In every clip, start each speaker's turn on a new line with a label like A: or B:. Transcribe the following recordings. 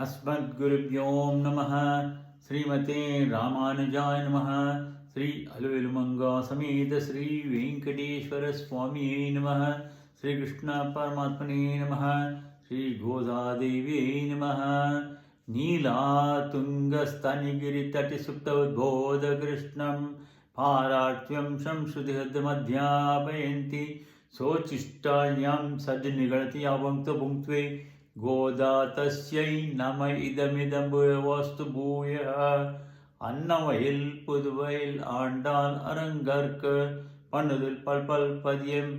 A: अस्मद्गुरुभ्यो नमः। श्रीमते रामानुजाय नमः। श्री अलवेलुमंगा समेत श्री वेंकटेश्वर स्वामी नमः। श्री कृष्ण परमात्मने नमः। श्री गोदादेवी नमः। नीलातुङ्गस्तनिगिरितटिसुप्तोद्बोध कृष्णं पारार्त्यं संश्रुतिहृदमध्यापयन्ति सोचिष्टायां सज्जनिगणति अवङ्क्तभुङ्क्त्वे गोदा तस्यै नम इदमिदं भूयवस्तु भूयः अन्नवयल पुदुवयल आंडाल அரங்கற்க பண்ணுதல் பல்பல் பதியம்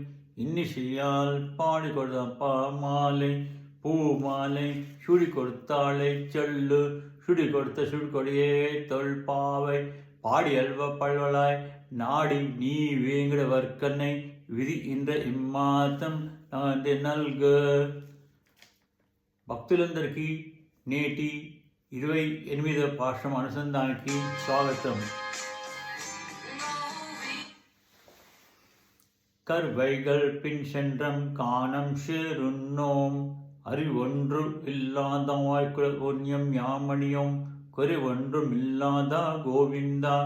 A: இன்னிசையால் பாடி கொடுத்த மாலை பூ மாலை சுடி கொடுத்தாளை சொல்லு சுடி கொடுத்த சுடிக்கொடியே தொல்பாவை பாடி அல்வ பல்வலாய் நாடி நீ வேங்கட வர்க்கனை విధి ఇంద్ర ఇమ్మాతం నాంది నల్గ. భక్తులందరికీ నేటి 28వ పాఠం అనుసంధానానికి స్వాగతం. கர்வைகள் பின் சென்றம் காணம் சேருன்னோம் அறிவொன்று இல்லாத வாய்க்குல ஒன்யம் யாமணியோம் குறைவொன்றும் இல்லாத கோவிந்தா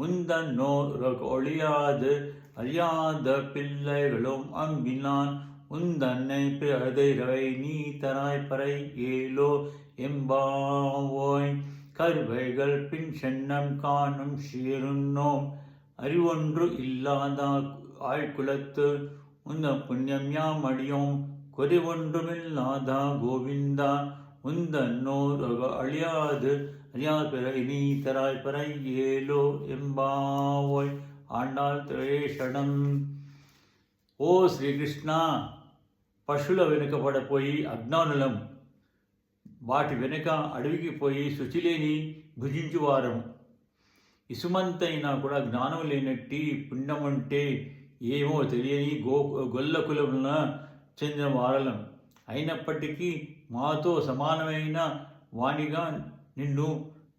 A: உந்தன்னோ ஒழியாது அறியாத பிள்ளைகளும் அம்பினான் உந்தன்னை பிறதை நீ தராய் பறை ஏலோ எம்பாவோய். கருவைகள் பின் சென்னம் காணும் சீருன்னோம் அறிவொன்று இல்லாத ஆய்குலத்து உந்த புண்ணியம் யாம் அடியோம் குறைவொன்றுமில்லாத கோவிந்தா உந்தன்னோர் அழியாது அறியாத பிறை நீ தராய் பறை ஏலோ எம்பாவோய். ఆండాల్ త్రేషణం. ఓ శ్రీకృష్ణ, పశువుల వెనుక పడపోయి అజ్ఞానులం, వాటి వెనుక అడవికి పోయి శుచిలేని భుజించువారం, ఇసుమంతైనా కూడా జ్ఞానం లేనట్టి పుణ్యం అంటే ఏమో తెలియని గొల్ల కులమున చెందిన వారలం అయినప్పటికీ మాతో సమానమైన వాణిగా నిన్ను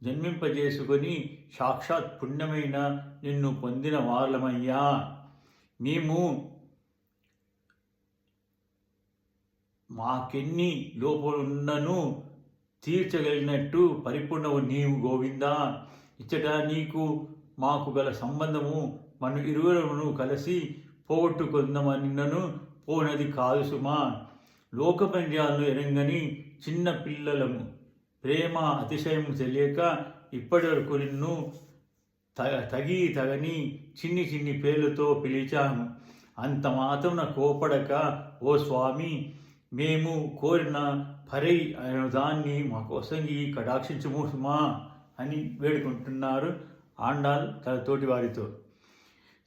A: జన్మింపజేసుకొని సాక్షాత్ పుణ్యమైన నిన్ను పొందిన వారలమయ్యా. మేము మాకెన్ని లోపలున్నను తీర్చగలిగినట్టు పరిపూర్ణవు నీవు గోవిందా. ఇచ్చట నీకు మాకు గల సంబంధము మన ఇరువురమును కలిసి పోగొట్టుకుందామనిన్నను పోనది కాదు సుమా. లోక పంద్యాలను ఎరంగని చిన్న పిల్లలము, ప్రేమ అతిశయం తెలియక ఇప్పటి వరకు నిన్ను తగని చిన్ని చిన్ని పేర్లతో పిలిచాము. అంత మాత్రం కోపడక ఓ స్వామి, మేము కోరిన పరై అనే దాన్ని మా కోసం కటాక్షించము సుమా అని వేడుకుంటున్నారు ఆండాల్ తన తోటి వారితో.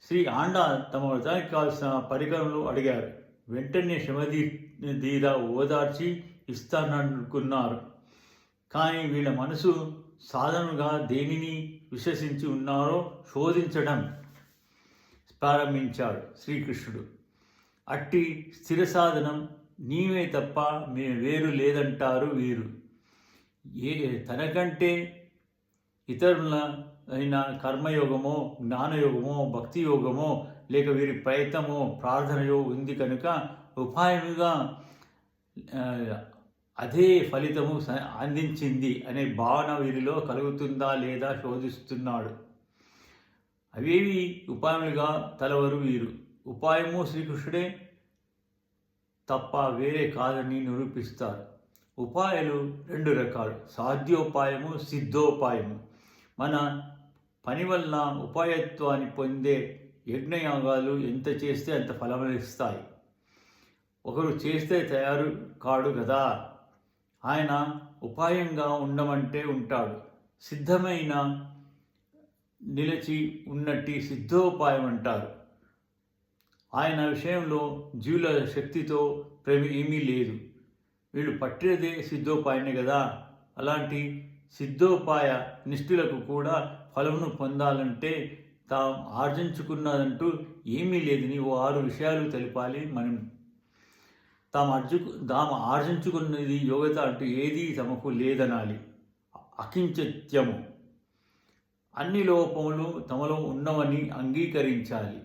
A: శ్రీ ఆండాల్ తమ వ్రతానికి కావాల్సిన పరికరములు అడిగారు. వెంటనే శ్రమదీర ఓదార్చి ఇస్తాననుకున్నారు. కానీ వీళ్ళ మనసు సాధనగా దేనిని విశ్వసించి ఉన్నారో శోధించడం ప్రారంభించాడు శ్రీకృష్ణుడు. అట్టి స్థిర సాధనం నీవే తప్ప మేము వేరు లేదంటారు వీరు. తనకంటే ఇతరుల అయిన కర్మయోగమో జ్ఞానయోగమో భక్తి యోగమో లేక వీరి ప్రయత్నమో ప్రార్థనయో ఉంది కనుక ఉపాయముగా అదే ఫలితము అందించింది అనే భావన వీరిలో కలుగుతుందా లేదా శోధిస్తున్నాడు. అవేవి ఉపాయములుగా తలవరు వీరు. ఉపాయము శ్రీకృష్ణుడే తప్ప వేరే కాదని నిరూపిస్తారు. ఉపాయాలు 2 రకాలు, సాధ్యోపాయము, సిద్ధోపాయము. మన పని వల్ల ఉపాయత్వాన్ని పొందే యజ్ఞయాగాలు ఎంత చేస్తే అంత ఫలమిస్తాయి. ఒకరు చేస్తే తయారు కాడు కదా, ఆయన ఉపాయంగా ఉండమంటే ఉంటాడు. సిద్ధమైన నిలిచి ఉన్నట్టి సిద్ధోపాయం అంటారు. ఆయన విషయంలో జీవుల శక్తితో ప్రేమ ఏమీ లేదు. వీళ్ళు పట్టినదే సిద్ధోపాయనే కదా. అలాంటి సిద్ధోపాయ నిష్ఠులకు కూడా ఫలమును పొందాలంటే తాము ఆర్జించుకున్నదంటూ ఏమీ లేదని 6 విషయాలు తెలిపాలి. మనం తాము ఆర్జించుకున్నది యోగ్యత అంటూ ఏదీ తమకు లేదనాలి. అకించత్యము, అన్ని లోపములు తమలో ఉన్నవని అంగీకరించాలి.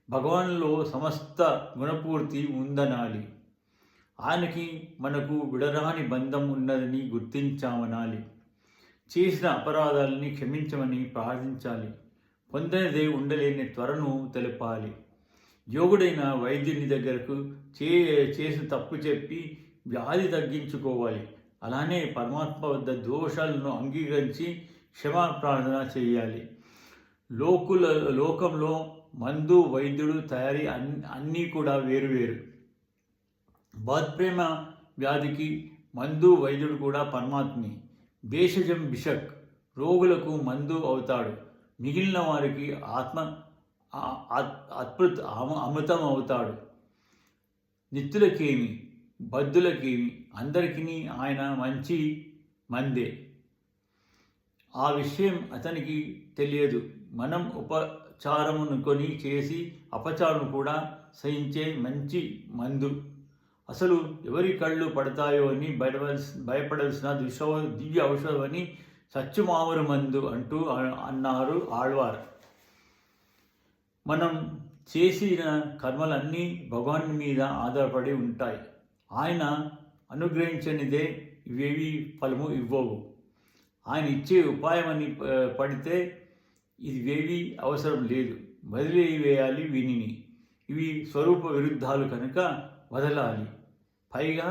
A: భగవాన్లో సమస్త గుణపూర్తి ఉందనాలి. ఆయనకి మనకు విడరాని బంధం ఉన్నదని గుర్తించామనాలి. చేసిన అపరాధాలని క్షమించమని ప్రార్థించాలి. పొందనిదే ఉండలేని త్వరను తెలపాలి. యోగుడైన వైద్యుని దగ్గరకు చేసిన తప్పు చెప్పి వ్యాధి తగ్గించుకోవాలి. అలానే పరమాత్మ వద్ద దోషాలను అంగీకరించి క్షమాప్రార్థన చేయాలి. లోకంలో మందు వైద్యుడు తయారీ అన్నీ కూడా వేరువేరు. బాధ్ప్రేమ వ్యాధికి మందు వైద్యుడు కూడా పరమాత్మే. భేషజం బిషక్ రోగులకు మందు అవుతాడు, మిగిలిన వారికి అమృతం అవుతాడు. నిత్యులకేమి బద్ధులకేమి అందరికీ ఆయన మంచి మందే. ఆ విషయం అతనికి తెలియదు. మనం ఉపచారమునుకొని చేసి అపచారం కూడా సహించే మంచి మందు. అసలు ఎవరి కళ్ళు పడతాయో అని భయపడాల్సిన దివ్య ఔషధం అని సత్యమావరు మందు అంటూ అన్నారు ఆళ్వార్. మనం చేసిన కర్మలన్నీ భగవాన్ మీద ఆధారపడి ఉంటాయి. ఆయన అనుగ్రహించనిదే ఇవేవి ఫలము ఇవ్వవు. ఆయన ఇచ్చే ఉపాయమని పడితే ఇవేవి అవసరం లేదు, వదిలివేయాలి వీనిని. ఇవి స్వరూప విరుద్ధాలు కనుక వదలాలి. పైగా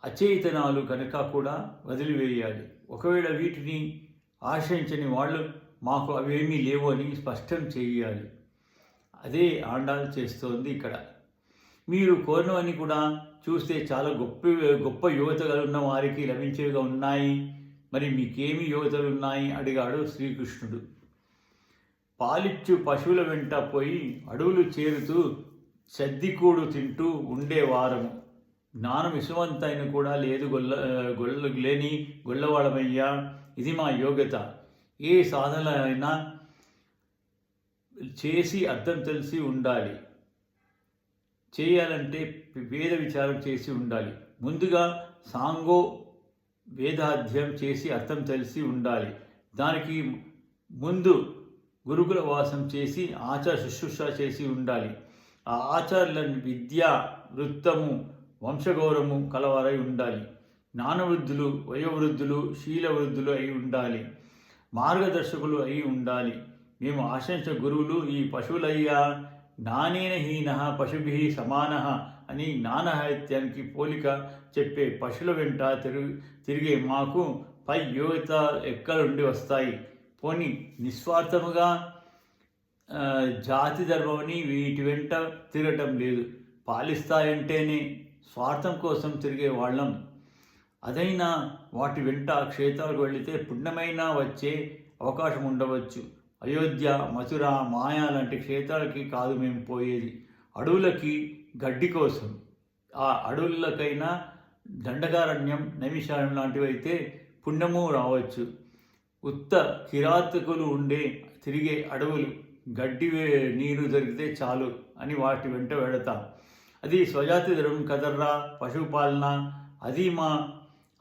A: అచేతనాలు కనుక కూడా వదిలివేయాలి. ఒకవేళ వీటిని ఆశ్రయించని వాళ్ళు మాకు అవేమీ లేవు అని స్పష్టం చేయాలి. అదే ఆండాల్ చేస్తోంది ఇక్కడ. మీరు కోరినవన్నీ కూడా చూస్తే చాలా గొప్ప యువతలు ఉన్న వారికి లభించేవిగా ఉన్నాయి. మరి మీకేమి యువతలు ఉన్నాయి అడిగాడు శ్రీకృష్ణుడు. పాలిచ్చు పశువుల వెంట పోయి అడవులు చేరుతూ సద్దికూడు తింటూ ఉండేవారము. జ్ఞానం ఇసువంతైన కూడా లేదు లేని గొల్లవాడమయ్యా. ఇది మా యోగ్యత. ఏ సాధన అయినా చేసి అర్థం తెలిసి ఉండాలి. చేయాలంటే వేద విచారం చేసి ఉండాలి. ముందుగా సాంగో వేదాధ్యయం చేసి అర్థం తెలిసి ఉండాలి. దానికి ముందు గురుకుల వాసం చేసి ఆచార శుశ్రూష చేసి ఉండాలి. ఆ ఆచార్యులను విద్య వృత్తము వంశగౌరవము కలవారై ఉండాలి. జ్ఞానవృద్ధులు వయోవృద్ధులు శీలవృద్ధులు అయి ఉండాలి. మార్గదర్శకులు అయి ఉండాలి. మేము ఆశించిన గురువులు ఈ పశువులయ్యా. జ్ఞానేన హీన పశుభి సమాన అని జ్ఞానహాత్యానికి పోలిక చెప్పే పశువుల వెంట తిరిగే మాకు పై యోగ్యత ఎక్కడ నుండి వస్తాయి? పోని నిస్వార్థముగా జాతి ధర్మమని వీటి వెంట తిరగటం లేదు. పాలిస్తాయంటేనే స్వార్థం కోసం తిరిగే వాళ్ళం. అదైనా వాటి వెంట క్షేత్రాలకు వెళితే పుణ్యమైన వచ్చే అవకాశం ఉండవచ్చు. అయోధ్య మథుర మాయా లాంటి క్షేత్రాలకి కాదు మేము పోయేది, అడవులకి గడ్డి కోసం. ఆ అడవులకైనా దండకారణ్యం నైమిషారణ్యం లాంటివి అయితే పుణ్యము రావచ్చు. ఉత్త కిరాతకులు తిరిగే అడవులు గడ్డి నీరు దొరికితే చాలు అని వాటి వెంట వెడతాం. అది స్వజాతి ధర్మం కదర్రా పశుపాలన, అది మా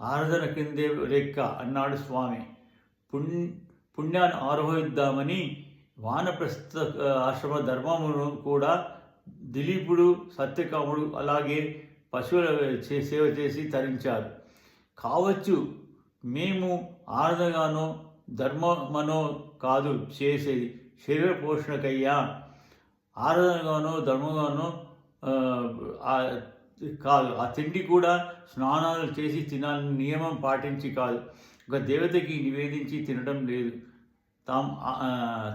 A: ఆరాధన కిందే లెక్క అన్నాడు స్వామి. పుణ్యాన్ని ఆరోహిద్దామని వానప్రస్థ ఆశ్రమ ధర్మమును కూడా దిలీపుడు సత్యకాముడు అలాగే పశువుల సేవ చేసి తరించారు కావచ్చు. మేము ఆరాధనగానో ధర్మమనో కాదు చేసేది, శరీర పోషణకయ్యా. ఆరాధనగానో ధర్మగానో కాదు. ఆ తిండి కూడా స్నానాలు చేసి తినాలని నియమం పాటించి కాదు. ఒక దేవతకి నివేదించి తినడం లేదు.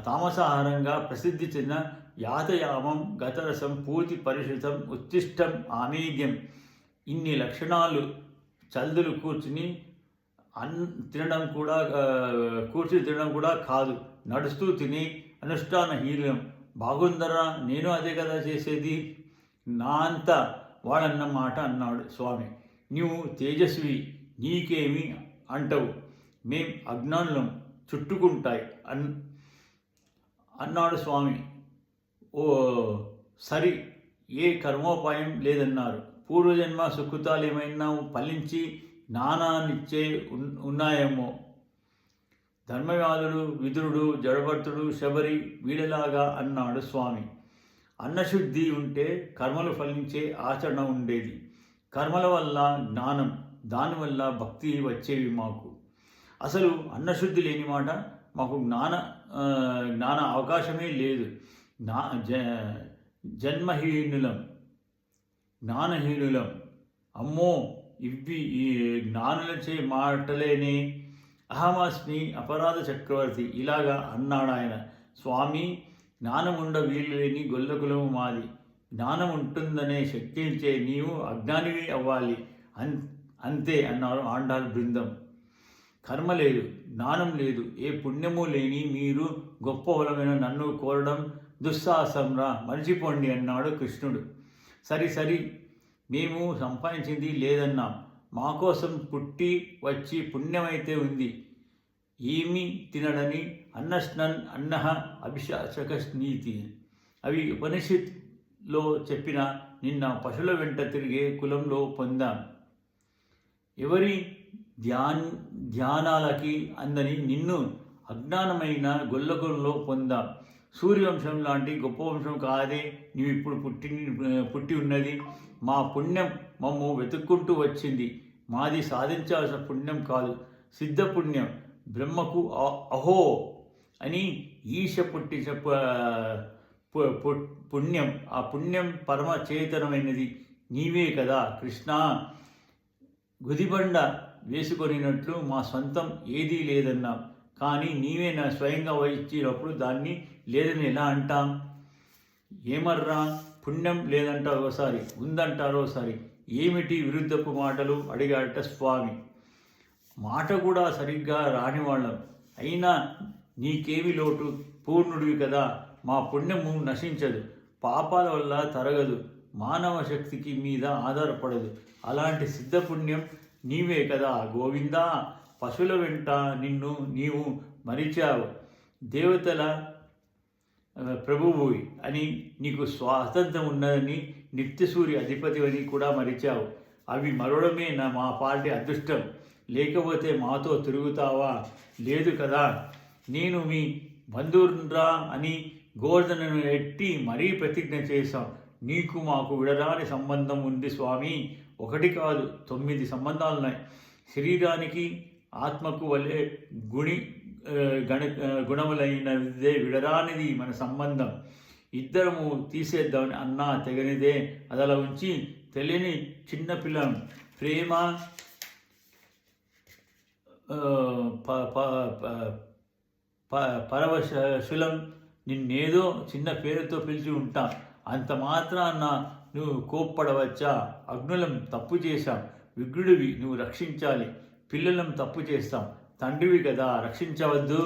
A: తామసాహారంగా ప్రసిద్ధి చెందిన యాతయామం గతరసం పూర్తి పరిశుద్ధం ఉత్తిష్టం ఆమేద్యం ఇన్ని లక్షణాలు చల్దులు కూర్చుని తినడం కూడా కాదు. నడుస్తూ తిని అనుష్ఠాన హీనం. బాగుందరా, నేను అదే కదా చేసేది, నా అంత వాడన్న మాట అన్నాడు స్వామి. నీవు తేజస్వి, నీకేమి అంటవు, మేం అజ్ఞానులం చుట్టుకుంటాయి అన్నాడు స్వామి. ఓ సరి, ఏ కర్మోపాయం లేదన్నారు. పూర్వజన్మ సుకృతాలు ఏమైనా ఫలించి జ్ఞానాన్నిచ్చే ఉన్నాయేమో. ధర్మవ్యాధుడు విదురుడు జడభర్తుడు శబరి వీళ్ళలాగా అన్నాడు స్వామి. అన్నశుద్ధి ఉంటే కర్మలు ఫలించే ఆచరణ ఉండేది. కర్మల వల్ల జ్ఞానం, దానివల్ల భక్తి వచ్చేవి మాకు. అసలు అన్నశుద్ధి లేని మాట మాకు జ్ఞాన అవకాశమే లేదు. జన్మహీనులం, జ్ఞానహీనులం. అమ్మో, ఇవి ఈ జ్ఞానులచే మాటలేనే. అహమస్మి అపరాధ చక్రవర్తి, ఇలాగా అన్నాడాయన. స్వామి, జ్ఞానముండ వీలు లేని గొల్లకులము మాది. జ్ఞానం ఉంటుందనే శక్తించే నీవు అజ్ఞానివి అవ్వాలి, అంతే అన్నారు ఆండాల్ బృందం. కర్మ లేదు, జ్ఞానం లేదు, ఏ పుణ్యము లేని మీరు గొప్ప బలమైన నన్ను కోరడం దుస్సాహసంరా, మర్చిపోండి అన్నాడు కృష్ణుడు. సరి, మేము సంపాదించింది లేదన్నాం. మా కోసం పుట్టి వచ్చి పుణ్యమైతే ఉంది. ఏమీ తినడని అన్నస్నన్ అన్నహ అభిషాచక నీతి, అవి ఉపనిషత్లో చెప్పిన నిన్న పశువుల వెంట తిరిగే కులంలో పొందాం. ఎవరి ధ్యానాలకి అందని నిన్ను అజ్ఞానమైన గొల్లకులంలో పొందాం. సూర్యవంశం లాంటి గొప్ప వంశం కాదే నీవిప్పుడు పుట్టి ఉన్నది. మా పుణ్యం మమ్ము వెతుక్కుంటూ వచ్చింది. మాది సాధించాల్సిన పుణ్యం కాదు, సిద్ధ పుణ్యం. బ్రహ్మకు అహో అని ఈశ పుట్టించిన పుణ్యం. ఆ పుణ్యం పరమ చేతనమైనది నీవే కదా కృష్ణ. గుదిబండ వేసుకొనినట్లు మా సొంతం ఏదీ లేదన్నాం. కానీ నీవే నా స్వయంగా వహించినప్పుడు దాన్ని లేదని ఎలా అంటాం? ఏమర్రా, పుణ్యం లేదంటారు ఒకసారి, ఉందంటారు ఒకసారి. ఏమిటి విరుద్ధపు మాటలు అడిగాడట స్వామి. మాట కూడా సరిగ్గా రానివాళ్ళం, అయినా నీకేమి లోటు, పూర్ణుడివి కదా. మా పుణ్యము నశించదు, పాపాల వల్ల తరగదు, మానవ శక్తికి మీద ఆధారపడదు. అలాంటి సిద్ధపుణ్యం నీవే కదా గోవిందా. పశువుల వెంట నీవు మరిచావు. దేవతల ప్రభువువి అని, నీకు స్వాతంత్రం ఉన్నదని, నిత్యసూర్య అధిపతి అని కూడా మరిచావు. అవి మరవడమే మా పార్టీ అదృష్టం. లేకపోతే మాతో తిరుగుతావా? లేదు కదా. నేను మీ బంధువురా అని గోవర్ధనను ఎట్టి మరీ ప్రతిజ్ఞ చేశాం. నీకు మాకు విడరాని సంబంధం ఉంది స్వామి. 1 కాదు 9 సంబంధాలున్నాయి. శరీరానికి ఆత్మకు వలె గుణములైనదే విడరానిది మన సంబంధం. ఇద్దరము తీసేద్దామని అన్నా తెగనిదే. అదలా ఉంచి తెలియని చిన్నపిల్లం ప్రేమ పరవశులం. నిన్నేదో చిన్న పేరుతో పిలిచి ఉంటా, అంత మాత్రాన నువ్వు కోప్పడవచ్చా? అగ్నులం తప్పు చేశాం, విగ్రుడివి, నువ్వు రక్షించాలి. పిల్లలం తప్పు చేస్తాం, తండ్రివి కదా, రక్షించవద్దు.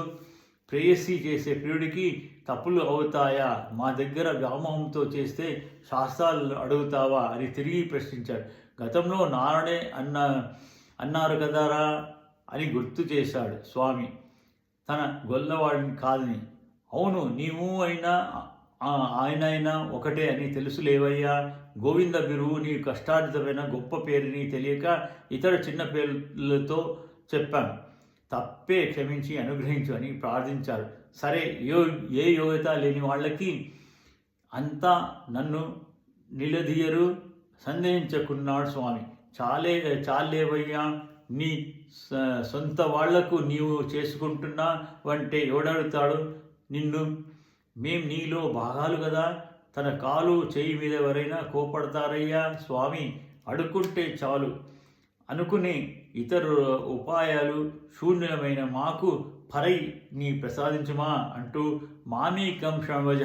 A: ప్రేయసి చేసే ప్రియుడికి తప్పులు అవుతాయా? మా దగ్గర వ్యామోహంతో చేస్తే శాస్త్రాలు అడుగుతావా అని తిరిగి ప్రశ్నించాడు. గతంలో నారడే అన్నారు కదరా అని గుర్తు చేశాడు స్వామి, తన గొల్లవాడిని కాదని. అవును, నీవు అయినా ఆయనైనా ఒకటే అని తెలుసులేవయ్యా. గోవింద బిరువు నీ కష్టార్జితమైన గొప్ప పేరుని తెలియక ఇతర చిన్న పేర్లతో చెప్పాను. తప్పే క్షమించి అనుగ్రహించు అని ప్రార్థించారు. సరే, ఏ యోగ్యత లేని వాళ్ళకి అంతా నన్ను నిలదీయరు, సందేహించకున్నాడు స్వామి. చాలేవయ్యా, నీ సొంత వాళ్లకు నీవు చేసుకుంటున్నావంటే ఎవడడుగుతాడు నిన్ను? మేం నీలో భాగాలు కదా. తన కాలు చేయి మీద ఎవరైనా కోపడతారయ్యా స్వామి, అడుక్కుంటే చాలు అనుకునే ఇతర ఉపాయాలు శూన్యమైన మాకు పరై నీ ప్రసాదించుమా అంటూ మామీకం శ్రమజ,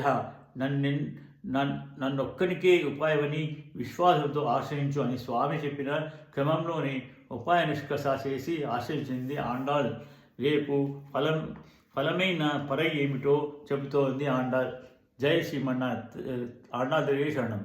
A: నన్నొక్కనికే ఉపాయమని విశ్వాసంతో ఆశ్రయించు అని స్వామి చెప్పిన క్రమంలోనే ఉపాయ నిష్కర్ష చేసి ఆశ్రయించింది ఆండాల్. రేపు ఫలమైన పరై ఏమిటో చెబుతోంది ఆండాల్. జై శ్రీమన్నాథ్. ఆండాల్ శరణం.